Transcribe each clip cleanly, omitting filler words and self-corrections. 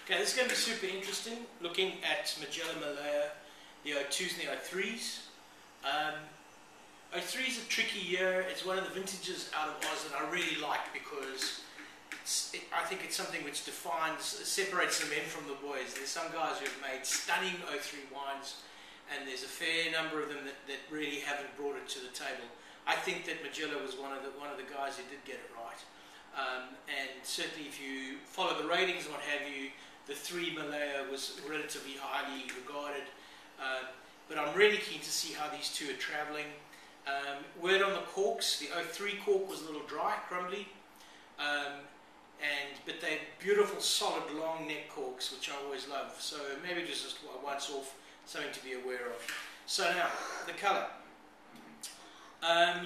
Okay, this is going to be super interesting, looking at Majella, Mallea, the 02s and the 03s. 03 is a tricky year. It's one of the vintages out of Oz that I really like because I think it's something which separates the men from the boys. There's some guys who have made stunning 03 wines, and there's a fair number of them that really haven't brought it to the table. I think that Majella was one of the guys who did get it right. And certainly if you follow the ratings and what have you, the 3 Mallea was relatively highly regarded. But I'm really keen to see how these two are travelling. Word on the corks, the 03 cork was a little dry, crumbly. But they're beautiful, solid, long neck corks, which I always love. So maybe just once off, something to be aware of. So now, the colour.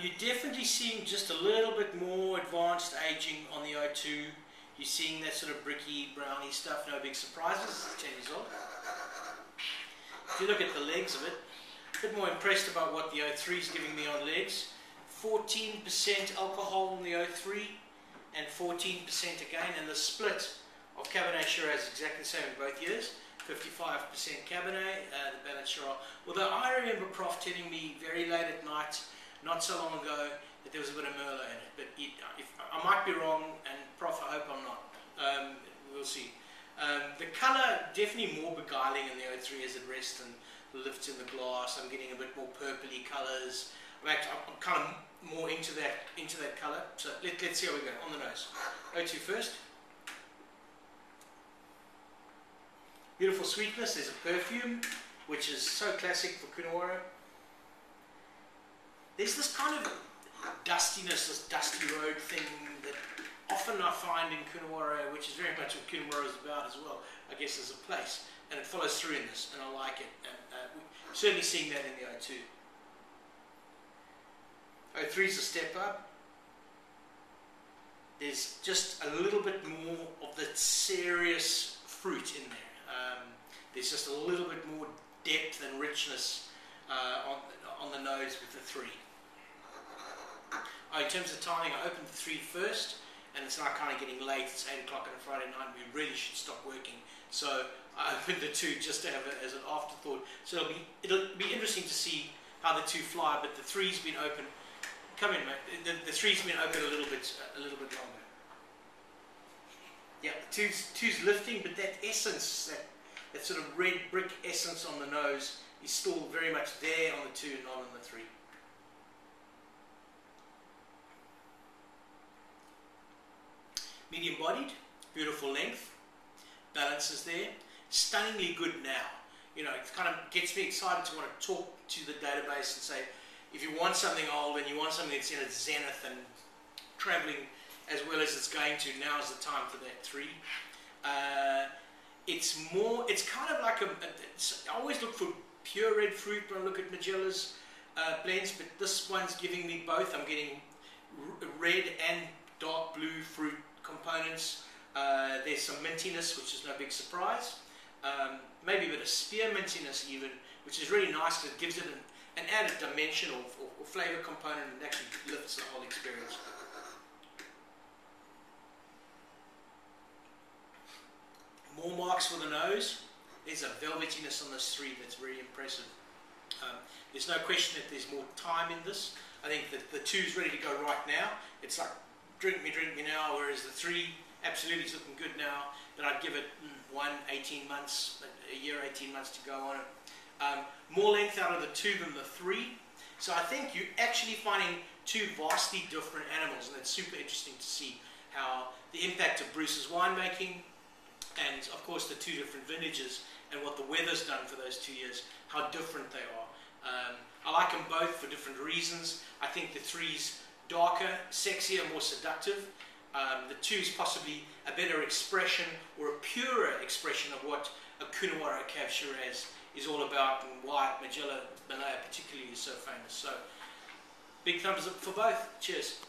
You're definitely seeing just a little bit more advanced aging on the 02. You're seeing that sort of bricky, browny stuff, no big surprises, 10 years old. If you look at the legs of it, a bit more impressed about what the 03 is giving me on legs. 14% alcohol in the 03 and 14% again, and the split of Cabernet Shiraz is exactly the same in both years. 55% Cabernet, the balance Shiraz. Although I remember Prof telling me very late at night, not so long ago, that there was a bit of Merlot in it. But I might be wrong, and Prof, I hope I'm not. We'll see. The colour, definitely more beguiling in the 03 as it rests and lifts in the glass. I'm getting a bit more purpley colours. I'm kind of more into that colour. So let's see how we go. On the nose. 02 first. Beautiful sweetness. There's a perfume, which is so classic for Coonawarra. There's this kind of dustiness, this dusty road thing that often I find in Coonawarra, which is very much what Coonawarra is about as well, I guess, as a place. And it follows through in this, and I like it. And we're certainly seeing that in the 02. 03 is a step up. There's just a little bit more of the serious fruit in there. There's just a little bit more depth and richness on the nose with the 3. In terms of timing, I opened the 3 first, and it's now kind of getting late. It's 8 o'clock on a Friday night. We really should stop working. So I opened the 2 just to have it as an afterthought. So it'll be interesting to see how the 2 fly. But the 3's been open. Come in, mate. The 3's been open a little bit longer. Yeah, the 2's lifting, but that essence, that sort of red brick essence on the nose is still very much there on the 2 and not on the 3. Medium bodied, beautiful length, balance is there, stunningly good now. You know, it kind of gets me excited to want to talk to the database and say, if you want something old and you want something that's in its zenith and travelling as well as it's going to, now is the time for that 3. It's kind of like I always look for pure red fruit when I look at Majella's blends, but this one's giving me both. I'm getting red and dark blue fruit components. There's some mintiness, which is no big surprise. Maybe a bit of spear mintiness even, which is really nice because it gives it an added dimension or flavour component and actually lifts the whole experience. More marks for the nose. There's a velvetiness on this 3 that's very impressive. There's no question that there's more time in this. I think that the 2's ready to go right now. It's like drink me now, whereas the 3 absolutely is looking good now. But I'd give it 18 months, a year, 18 months to go on it. More length out of the 2 than the 3. So I think you're actually finding 2 vastly different animals, and it's super interesting to see how the impact of Bruce's winemaking and of course the 2 different vintages and what the weather's done for those 2 years, how different they are. I like them both for different reasons. I think the 3's darker, sexier, more seductive. The 2's possibly a better expression or a purer expression of what a Coonawarra Cab Shiraz is all about and why Majella, Mallea particularly is so famous. So big thumbs up for both. Cheers.